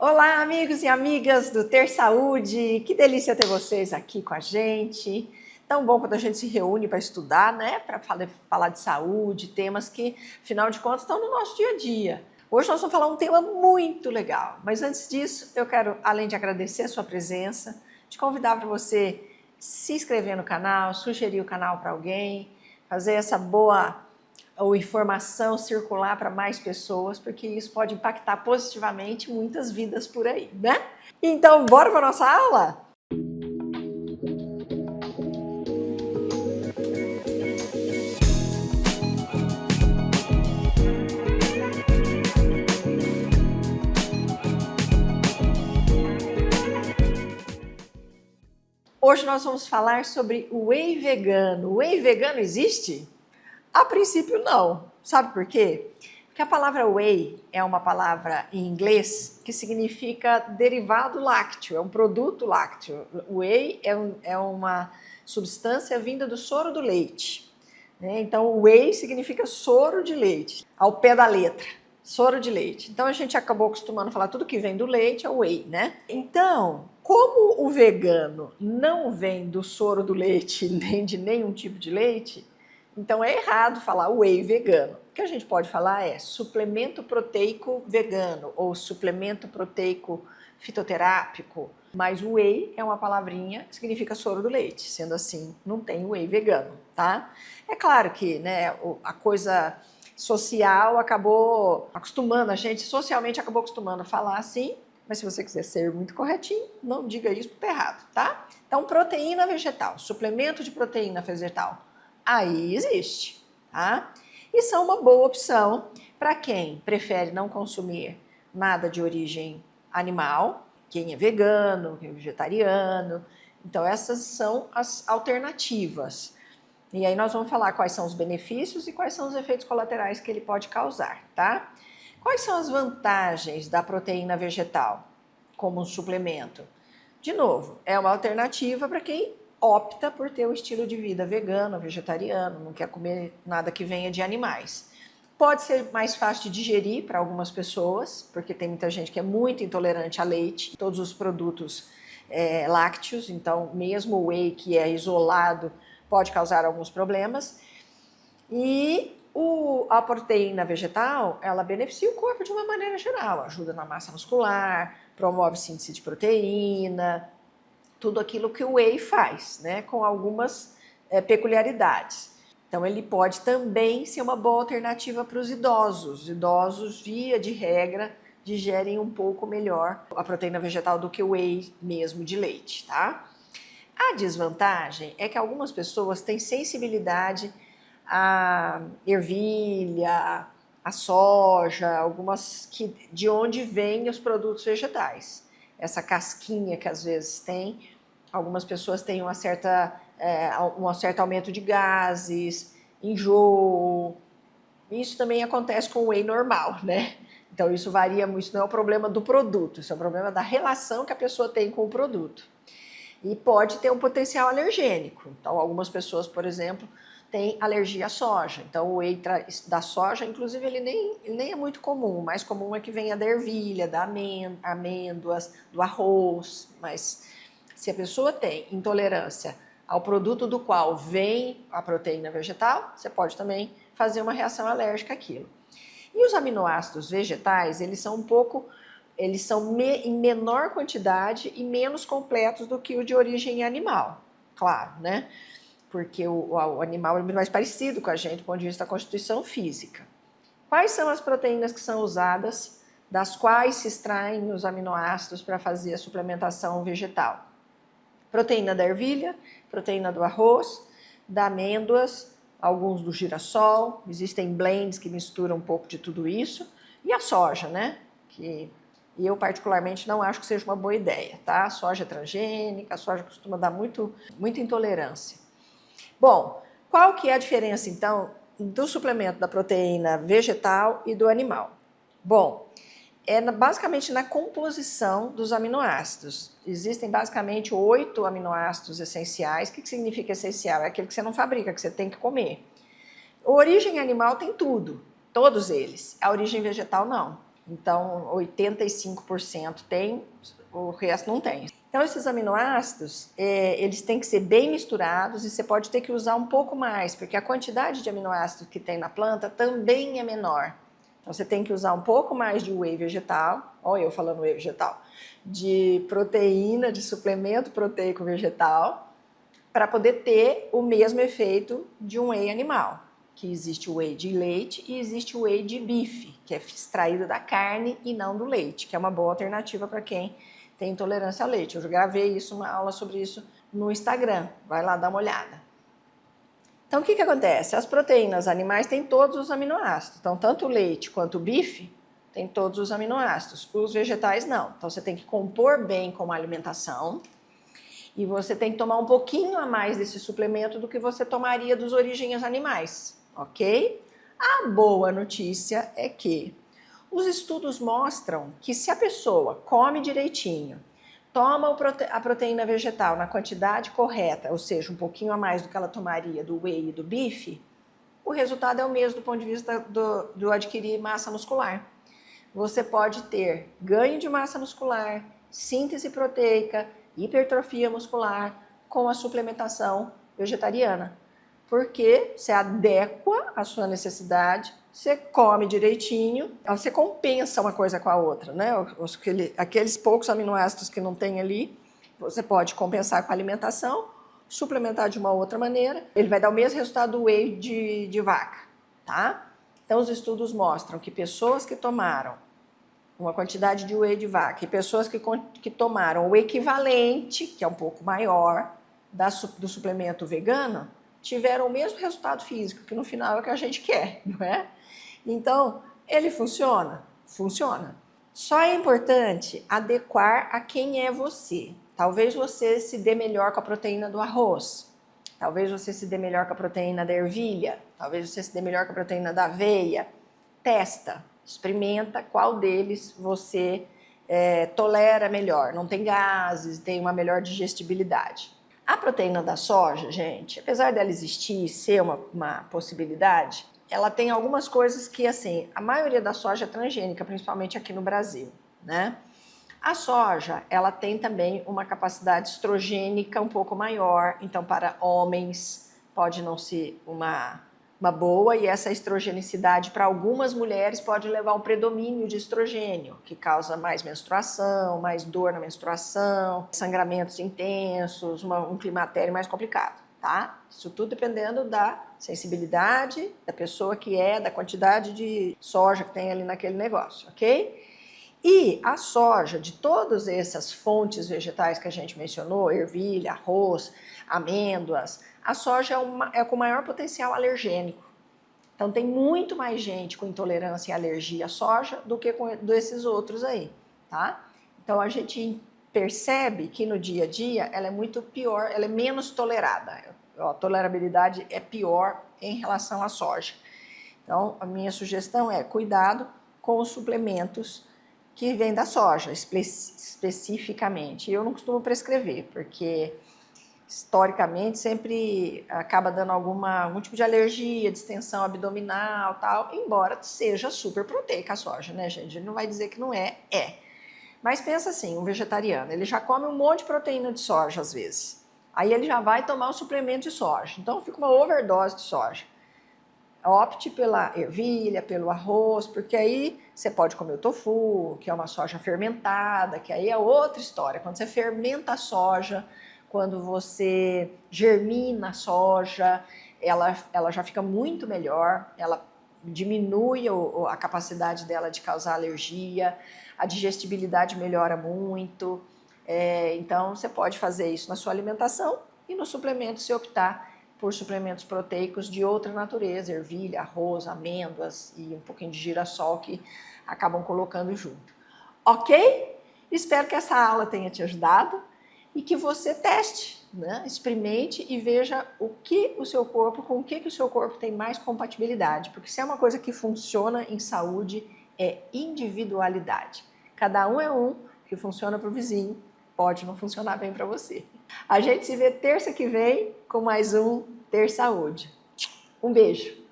Olá, amigos e amigas do Ter Saúde. Que delícia ter vocês aqui com a gente. Tão bom quando a gente se reúne para estudar, né? Para falar de saúde, temas que, afinal de contas, estão no nosso dia a dia. Hoje nós vamos falar um tema muito legal. Mas antes disso, eu quero, além de agradecer a sua presença, te convidar para você se inscrever no canal, sugerir o canal para alguém, fazer essa boa ou informação circular para mais pessoas, porque isso pode impactar positivamente muitas vidas por aí, né? Então, bora para nossa aula? Hoje nós vamos falar sobre o whey vegano. O whey vegano existe? A princípio não. Sabe por quê? Porque a palavra whey é uma palavra em inglês que significa derivado lácteo, é um produto lácteo. Whey é uma substância vinda do soro do leite, né? Então, whey significa soro de leite, ao pé da letra, soro de leite. Então, a gente acabou acostumando a falar tudo que vem do leite é whey, né? Então, como o vegano não vem do soro do leite nem de nenhum tipo de leite, então é errado falar whey vegano. O que a gente pode falar é suplemento proteico vegano ou suplemento proteico fitoterápico, mas o whey é uma palavrinha que significa soro do leite. Sendo assim, não tem whey vegano, tá? É claro que, né, a coisa social acabou acostumando, a gente socialmente acabou acostumando a falar assim, mas se você quiser ser muito corretinho, não diga isso porque tá errado, tá? Então, proteína vegetal, suplemento de proteína vegetal. Aí existe, tá? E são uma boa opção para quem prefere não consumir nada de origem animal, quem é vegano, quem é vegetariano. Então, essas são as alternativas. E aí nós vamos falar quais são os benefícios e quais são os efeitos colaterais que ele pode causar, tá? Quais são as vantagens da proteína vegetal como um suplemento? De novo, é uma alternativa para quem opta por ter um estilo de vida vegano, vegetariano, não quer comer nada que venha de animais. Pode ser mais fácil de digerir para algumas pessoas, porque tem muita gente que é muito intolerante a leite, todos os produtos lácteos, então mesmo o whey que é isolado pode causar alguns problemas. E a proteína vegetal, ela beneficia o corpo de uma maneira geral, ajuda na massa muscular, promove síntese de proteína, tudo aquilo que o whey faz, né, com algumas peculiaridades. Então, ele pode também ser uma boa alternativa para os idosos. Os idosos, via de regra, digerem um pouco melhor a proteína vegetal do que o whey mesmo de leite, tá? A desvantagem é que algumas pessoas têm sensibilidade à ervilha, à soja, algumas de onde vêm os produtos vegetais. Essa casquinha que às vezes tem, algumas pessoas têm um certo aumento de gases, enjoo. Isso também acontece com o whey normal, né? Então isso varia muito, isso não é o problema do produto, isso é o problema da relação que a pessoa tem com o produto. E pode ter um potencial alergênico. Então algumas pessoas, por exemplo, têm alergia à soja. Então o whey da soja, inclusive, ele nem é muito comum. O mais comum é que venha da ervilha, da amêndoas, do arroz. Mas se a pessoa tem intolerância ao produto do qual vem a proteína vegetal, você pode também fazer uma reação alérgica àquilo. E os aminoácidos vegetais, eles são em menor quantidade e menos completos do que o de origem animal, claro, né? Porque o animal é mais parecido com a gente do ponto de vista da constituição física. Quais são as proteínas que são usadas, das quais se extraem os aminoácidos para fazer a suplementação vegetal? Proteína da ervilha, proteína do arroz, da amêndoas, alguns do girassol, existem blends que misturam um pouco de tudo isso, e a soja, né? Que eu particularmente não acho que seja uma boa ideia, tá? A soja é transgênica, a soja costuma dar muita intolerância. Bom, qual que é a diferença então do suplemento da proteína vegetal e do animal? Bom, basicamente na composição dos aminoácidos. Existem basicamente 8 aminoácidos essenciais. O que significa essencial? É aquele que você não fabrica, que você tem que comer. A origem animal tem tudo, todos eles. A origem vegetal não. Então, 85% tem, o resto não tem. Então, esses aminoácidos, eles têm que ser bem misturados e você pode ter que usar um pouco mais, porque a quantidade de aminoácidos que tem na planta também é menor. Então, você tem que usar um pouco mais de whey vegetal, olha eu falando whey vegetal, de proteína, de suplemento proteico vegetal, para poder ter o mesmo efeito de um whey animal. Que existe o whey de leite e existe o whey de bife, que é extraído da carne e não do leite, que é uma boa alternativa para quem tem intolerância ao leite. Eu já gravei isso, uma aula sobre isso no Instagram, vai lá dar uma olhada. Então, o que acontece? As proteínas animais têm todos os aminoácidos. Então, tanto o leite quanto o bife tem todos os aminoácidos. Os vegetais não. Então, você tem que compor bem com a alimentação e você tem que tomar um pouquinho a mais desse suplemento do que você tomaria dos origens animais, ok? A boa notícia é que os estudos mostram que se a pessoa come direitinho, toma a proteína vegetal na quantidade correta, ou seja, um pouquinho a mais do que ela tomaria do whey e do bife, o resultado é o mesmo do ponto de vista do adquirir massa muscular. Você pode ter ganho de massa muscular, síntese proteica, hipertrofia muscular com a suplementação vegetariana, porque você adequa a sua necessidade, você come direitinho, você compensa uma coisa com a outra, né? Aqueles poucos aminoácidos que não tem ali, você pode compensar com a alimentação, suplementar de uma outra maneira, ele vai dar o mesmo resultado do whey de vaca, tá? Então os estudos mostram que pessoas que tomaram uma quantidade de whey de vaca e pessoas que tomaram o equivalente, que é um pouco maior, do suplemento vegano, tiveram o mesmo resultado físico, que no final é o que a gente quer, não é? Então, ele funciona? Funciona. Só é importante adequar a quem é você. Talvez você se dê melhor com a proteína do arroz, talvez você se dê melhor com a proteína da ervilha, talvez você se dê melhor com a proteína da aveia. Testa, experimenta qual deles você tolera melhor, não tem gases, tem uma melhor digestibilidade. A proteína da soja, gente, apesar dela existir e ser uma possibilidade, ela tem algumas coisas que, assim, a maioria da soja é transgênica, principalmente aqui no Brasil, né? A soja, ela tem também uma capacidade estrogênica um pouco maior, então para homens pode não ser uma boa, e essa estrogenicidade para algumas mulheres pode levar a um predomínio de estrogênio, que causa mais menstruação, mais dor na menstruação, sangramentos intensos, um climatério mais complicado, tá? Isso tudo dependendo da sensibilidade da pessoa da quantidade de soja que tem ali naquele negócio, ok? E a soja, de todas essas fontes vegetais que a gente mencionou, ervilha, arroz, amêndoas, a soja é com maior potencial alergênico. Então tem muito mais gente com intolerância e alergia à soja do que com desses outros aí, tá? Então a gente percebe que no dia a dia ela é muito pior, ela é menos tolerada. A tolerabilidade é pior em relação à soja. Então a minha sugestão é cuidado com os suplementos que vêm da soja, especificamente. Eu não costumo prescrever, porque historicamente sempre acaba dando algum tipo de alergia, distensão abdominal, tal, embora seja super proteica a soja, né, gente? A gente não vai dizer que não é, é. Mas pensa assim, um vegetariano, ele já come um monte de proteína de soja às vezes. Aí ele já vai tomar um suplemento de soja. Então fica uma overdose de soja. Opte pela ervilha, pelo arroz, porque aí você pode comer o tofu, que é uma soja fermentada, que aí é outra história. Quando você fermenta a soja, quando você germina a soja, ela já fica muito melhor, ela diminui a capacidade dela de causar alergia, a digestibilidade melhora muito. Então, você pode fazer isso na sua alimentação e no suplemento, se optar por suplementos proteicos de outra natureza, ervilha, arroz, amêndoas e um pouquinho de girassol que acabam colocando junto. Ok? Espero que essa aula tenha te ajudado e que você teste, né? Experimente e veja com o que o seu corpo tem mais compatibilidade, porque se é uma coisa que funciona em saúde, é individualidade. Cada um é um, que funciona para o vizinho, pode não funcionar bem para você. A gente se vê terça que vem com mais um Ter Saúde. Um beijo!